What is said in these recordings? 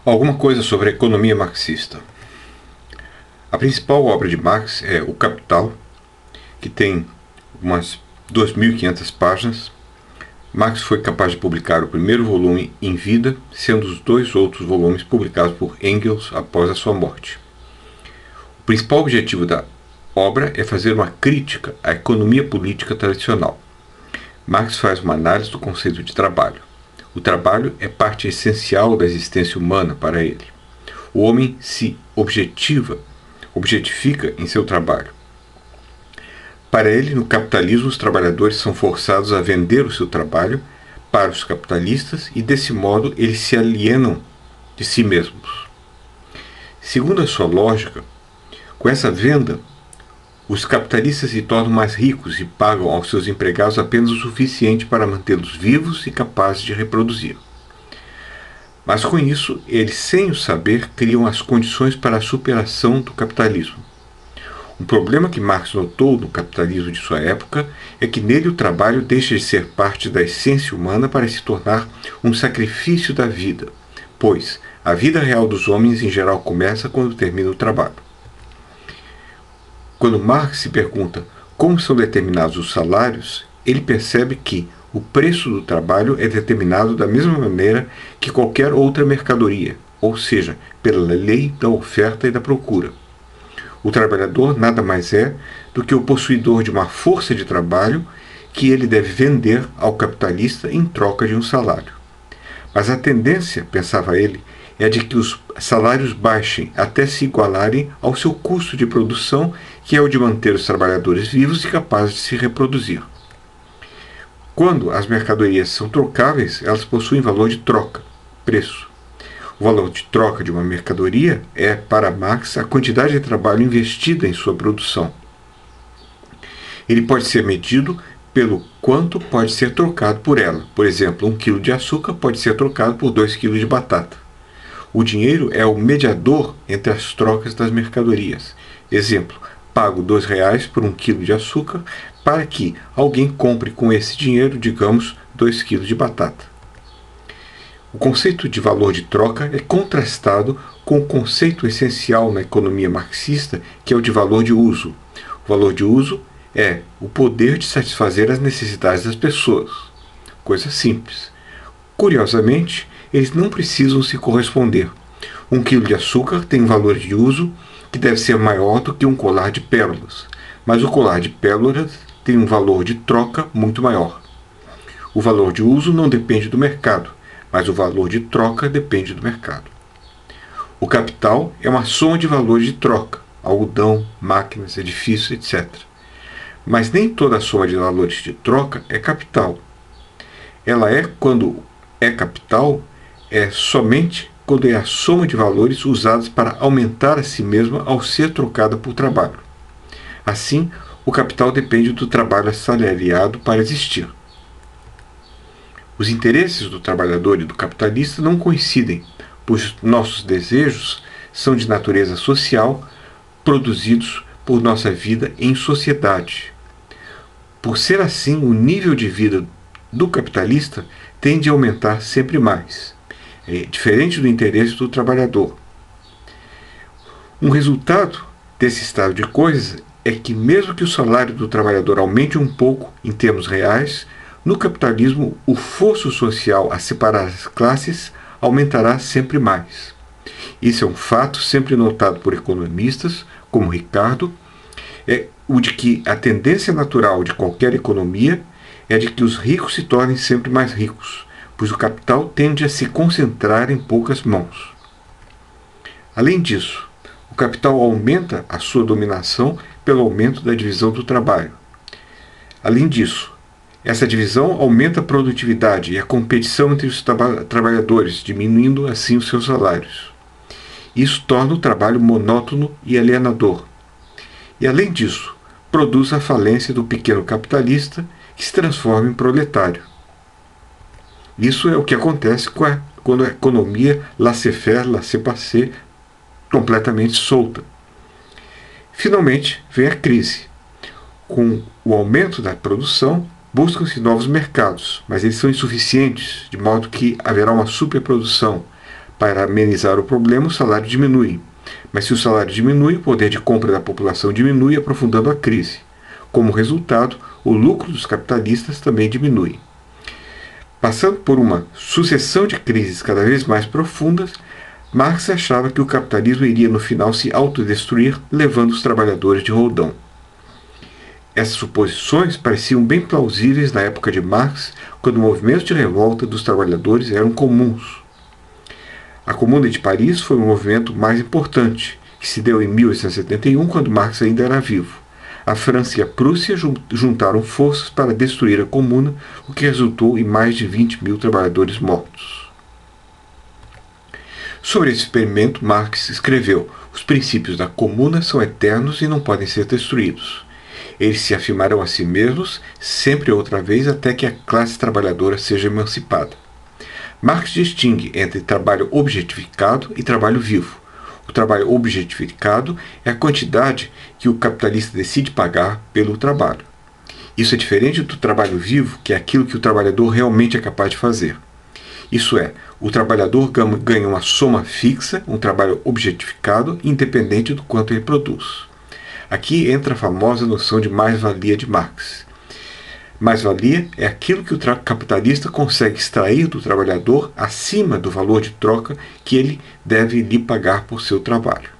Alguma coisa sobre a economia marxista. A principal obra de Marx é O Capital, que tem umas 2.500 páginas. Marx foi capaz de publicar o primeiro volume em vida, sendo os dois outros volumes publicados por Engels após a sua morte. O principal objetivo da obra é fazer uma crítica à economia política tradicional. Marx faz uma análise do conceito de trabalho. O trabalho é parte essencial da existência humana para ele. O homem se objetifica em seu trabalho. Para ele, no capitalismo, os trabalhadores são forçados a vender o seu trabalho para os capitalistas e, desse modo, eles se alienam de si mesmos. Segundo a sua lógica, com essa venda, os capitalistas se tornam mais ricos e pagam aos seus empregados apenas o suficiente para mantê-los vivos e capazes de reproduzir. Mas com isso, eles, sem o saber, criam as condições para a superação do capitalismo. Um problema que Marx notou no capitalismo de sua época é que nele o trabalho deixa de ser parte da essência humana para se tornar um sacrifício da vida, pois a vida real dos homens em geral começa quando termina o trabalho. Quando Marx se pergunta como são determinados os salários, ele percebe que o preço do trabalho é determinado da mesma maneira que qualquer outra mercadoria, ou seja, pela lei da oferta e da procura. O trabalhador nada mais é do que o possuidor de uma força de trabalho que ele deve vender ao capitalista em troca de um salário. Mas a tendência, pensava ele, é de que os salários baixem até se igualarem ao seu custo de produção, que é o de manter os trabalhadores vivos e capazes de se reproduzir. Quando as mercadorias são trocáveis, elas possuem valor de troca, preço. O valor de troca de uma mercadoria é, para Marx, a quantidade de trabalho investida em sua produção. Ele pode ser medido pelo quanto pode ser trocado por ela. Por exemplo, 1 kg de açúcar pode ser trocado por 2 kg de batata. O dinheiro é o mediador entre as trocas das mercadorias. Exemplo, pago R$ 2 por 1 kg de açúcar para que alguém compre com esse dinheiro, digamos, 2 kg de batata. O conceito de valor de troca é contrastado com o conceito essencial na economia marxista, que é o de valor de uso. O valor de uso é o poder de satisfazer as necessidades das pessoas. Coisa simples. Curiosamente, eles não precisam se corresponder. 1 quilo de açúcar tem um valor de uso que deve ser maior do que um colar de pérolas, mas o colar de pérolas tem um valor de troca muito maior. O valor de uso não depende do mercado, mas o valor de troca depende do mercado. O capital é uma soma de valores de troca, algodão, máquinas, edifícios, etc. Mas nem toda a soma de valores de troca é capital. Ela é, quando é capital, é somente quando é a soma de valores usados para aumentar a si mesma ao ser trocada por trabalho. Assim, o capital depende do trabalho assalariado para existir. Os interesses do trabalhador e do capitalista não coincidem, pois nossos desejos são de natureza social, produzidos por nossa vida em sociedade. Por ser assim, o nível de vida do capitalista tende a aumentar sempre mais, diferente do interesse do trabalhador. Um resultado desse estado de coisas é que, mesmo que o salário do trabalhador aumente um pouco em termos reais, no capitalismo o fosso social a separar as classes aumentará sempre mais. Isso é um fato sempre notado por economistas, como Ricardo, é o de que a tendência natural de qualquer economia é de que os ricos se tornem sempre mais ricos, pois o capital tende a se concentrar em poucas mãos. Além disso, o capital aumenta a sua dominação pelo aumento da divisão do trabalho. Além disso, essa divisão aumenta a produtividade e a competição entre os trabalhadores, diminuindo assim os seus salários. Isso torna o trabalho monótono e alienador. E, além disso, produz a falência do pequeno capitalista, que se transforma em proletário. Isso é o que acontece quando a economia laissez-faire, laissez-passer, completamente solta. Finalmente, vem a crise. Com o aumento da produção, buscam-se novos mercados, mas eles são insuficientes, de modo que haverá uma superprodução, Para amenizar o problema, o salário diminui. Mas se o salário diminui, o poder de compra da população diminui, aprofundando a crise. Como resultado, o lucro dos capitalistas também diminui. Passando por uma sucessão de crises cada vez mais profundas, Marx achava que o capitalismo iria no final se autodestruir, levando os trabalhadores de roldão. Essas suposições pareciam bem plausíveis na época de Marx, quando movimentos de revolta dos trabalhadores eram comuns. A Comuna de Paris foi o movimento mais importante, que se deu em 1871, quando Marx ainda era vivo. A França e a Prússia juntaram forças para destruir a Comuna, o que resultou em mais de 20 mil trabalhadores mortos. Sobre esse experimento, Marx escreveu: os princípios da Comuna são eternos e não podem ser destruídos. Eles se afirmarão a si mesmos sempre outra vez até que a classe trabalhadora seja emancipada. Marx distingue entre trabalho objetificado e trabalho vivo. O trabalho objetificado é a quantidade que o capitalista decide pagar pelo trabalho. Isso é diferente do trabalho vivo, que é aquilo que o trabalhador realmente é capaz de fazer. Isso é, o trabalhador ganha uma soma fixa, um trabalho objetificado, independente do quanto ele produz. Aqui entra a famosa noção de mais-valia de Marx. Mais-valia é aquilo que o capitalista consegue extrair do trabalhador acima do valor de troca que ele deve lhe pagar por seu trabalho.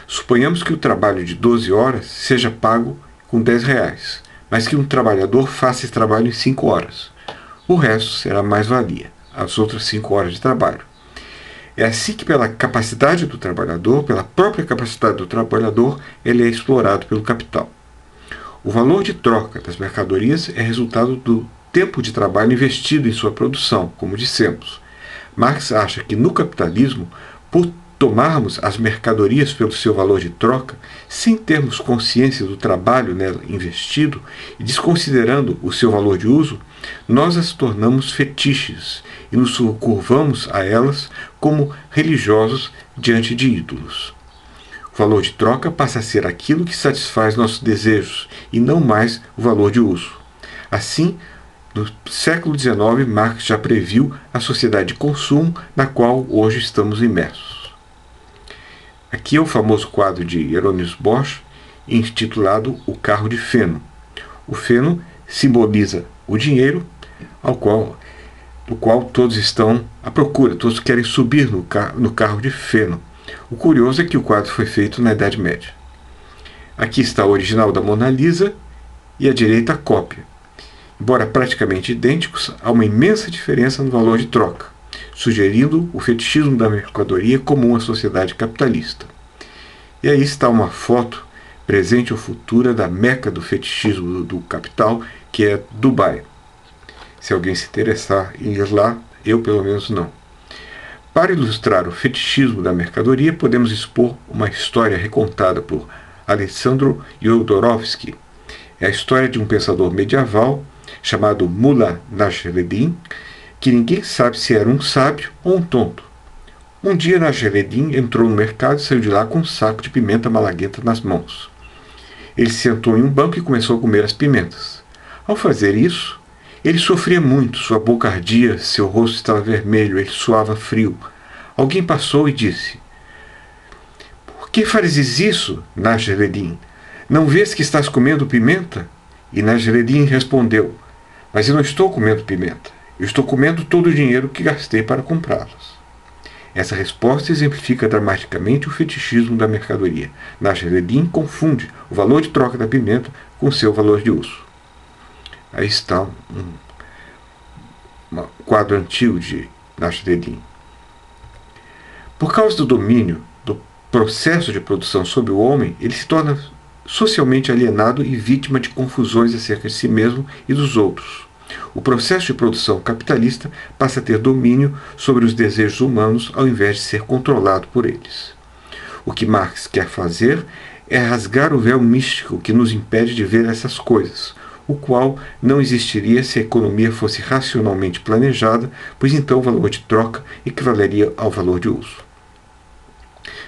Suponhamos que o trabalho de 12 horas seja pago com R$10, mas que um trabalhador faça esse trabalho em 5 horas. O resto será mais-valia, as outras 5 horas de trabalho. É assim que, pela capacidade do trabalhador, pela própria capacidade do trabalhador, ele é explorado pelo capital. O valor de troca das mercadorias é resultado do tempo de trabalho investido em sua produção, como dissemos. Marx acha que no capitalismo, por tomarmos as mercadorias pelo seu valor de troca, sem termos consciência do trabalho nela investido e desconsiderando o seu valor de uso, nós as tornamos fetiches e nos curvamos a elas como religiosos diante de ídolos. O valor de troca passa a ser aquilo que satisfaz nossos desejos e não mais o valor de uso. Assim, no século XIX, Marx já previu a sociedade de consumo na qual hoje estamos imersos. Aqui é o famoso quadro de Hieronymus Bosch, intitulado O Carro de Feno. O feno simboliza o dinheiro do qual todos estão à procura, todos querem subir no carro de feno. O curioso é que o quadro foi feito na Idade Média. Aqui está o original da Mona Lisa e à direita a cópia. Embora praticamente idênticos, há uma imensa diferença no valor de troca, sugerindo o fetichismo da mercadoria comum à sociedade capitalista. E aí está uma foto, presente ou futura, da meca do fetichismo do capital, que é Dubai. Se alguém se interessar em ir lá, eu pelo menos não. Para ilustrar o fetichismo da mercadoria, podemos expor uma história recontada por Alessandro Jodorowsky. É a história de um pensador medieval chamado Mullah Nasreddin, que ninguém sabe se era um sábio ou um tonto. Um dia Nasreddin entrou no mercado e saiu de lá com um saco de pimenta malagueta nas mãos. Ele se sentou em um banco e começou a comer as pimentas. Ao fazer isso, ele sofria muito, sua boca ardia, seu rosto estava vermelho, ele suava frio. Alguém passou e disse: "Por que fazes isso, Nasreddin? Não vês que estás comendo pimenta?" E Nasreddin respondeu: "Mas eu não estou comendo pimenta. Eu estou comendo todo o dinheiro que gastei para comprá-las." Essa resposta exemplifica dramaticamente o fetichismo da mercadoria. Nasreddin confunde o valor de troca da pimenta com seu valor de uso. Aí está um quadro antigo de Nasreddin. Por causa do domínio do processo de produção sobre o homem, ele se torna socialmente alienado e vítima de confusões acerca de si mesmo e dos outros. O processo de produção capitalista passa a ter domínio sobre os desejos humanos ao invés de ser controlado por eles. O que Marx quer fazer é rasgar o véu místico que nos impede de ver essas coisas, o qual não existiria se a economia fosse racionalmente planejada, pois então o valor de troca equivaleria ao valor de uso.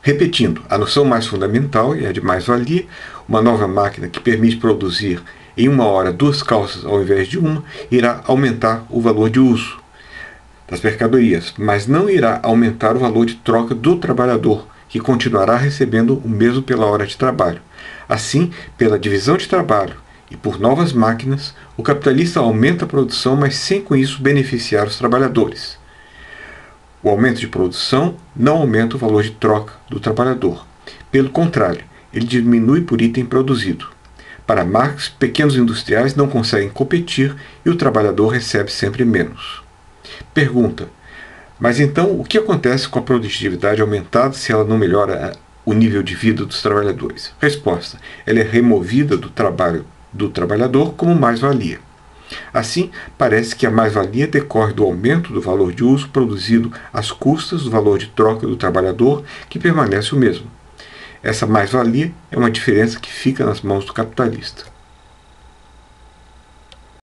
Repetindo, a noção mais fundamental é a de mais-valia. Uma nova máquina que permite produzir em 1 hora 2 calças ao invés de uma irá aumentar o valor de uso. das mercadorias, mas não irá aumentar o valor de troca do trabalhador, que continuará recebendo o mesmo pela hora de trabalho. Assim, pela divisão de trabalho e por novas máquinas, o capitalista aumenta a produção, mas sem com isso beneficiar os trabalhadores. O aumento de produção não aumenta o valor de troca do trabalhador. Pelo contrário, ele diminui por item produzido. Para Marx, pequenos industriais não conseguem competir e o trabalhador recebe sempre menos. Pergunta: mas então o que acontece com a produtividade aumentada se ela não melhora o nível de vida dos trabalhadores? Resposta: ela é removida do trabalho do trabalhador como mais-valia. Assim, parece que a mais-valia decorre do aumento do valor de uso produzido às custas do valor de troca do trabalhador, que permanece o mesmo. Essa mais-valia é uma diferença que fica nas mãos do capitalista.